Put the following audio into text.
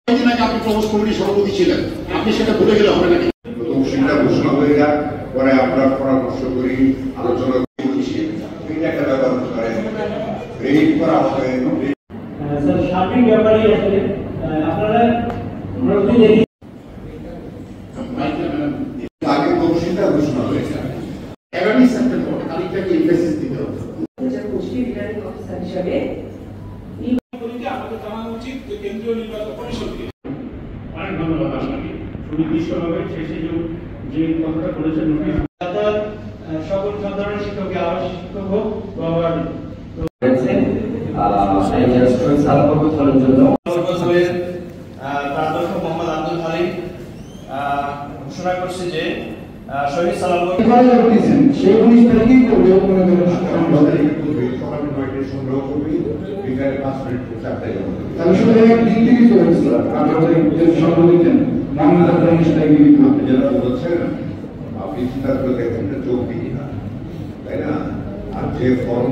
আপনি প্রবোস কমিটির সভাপতি ছিলেন, আপনি সেটা ভুলে গেলে হবে নাকি? তফসিলটা ঘোষণা হয়ে যাক, পরে আমরা পরামর্শ করি, আলোচনা করি, একটা ব্যাপার রেড করা হবে। স্যার সার্বিক ব্যাপারই আসলে আপনারা আগে তফসিলটা ঘোষণা হয়ে যাক। 11 সেপ্টেম্বর তারিখটাকে ইনভেস্ট দিতে হবে। আমাদের জানানো উচিত যে কেন্দ্রীয় নির্বাচন কমিশনকে। অনেক ধন্যবাদ আপনাকে। সুনির্দিষ্টভাবে শেষে যে কথাটা বলেছেন সকল সাধারণ শিক্ষককে আবাসিক শিক্ষক হোক বা ঘোষণা করছে যে শহীদ সালাম সেই 19 তারিখেই করবে, মনে করেন সংগ্রহ করবে, বিকালে 5 মিনিট 4টায় যাবে। তাহলে শুধু এক দিন থেকে চলে স্যার, আপনাদের সংগ্রহ দিতেন মামলা 19 তারিখে দিতে হবে। যারা বলছেন আপনি চিন্তা করে দেখেন চোখ দিই না, তাই না? আর যে ফর্ম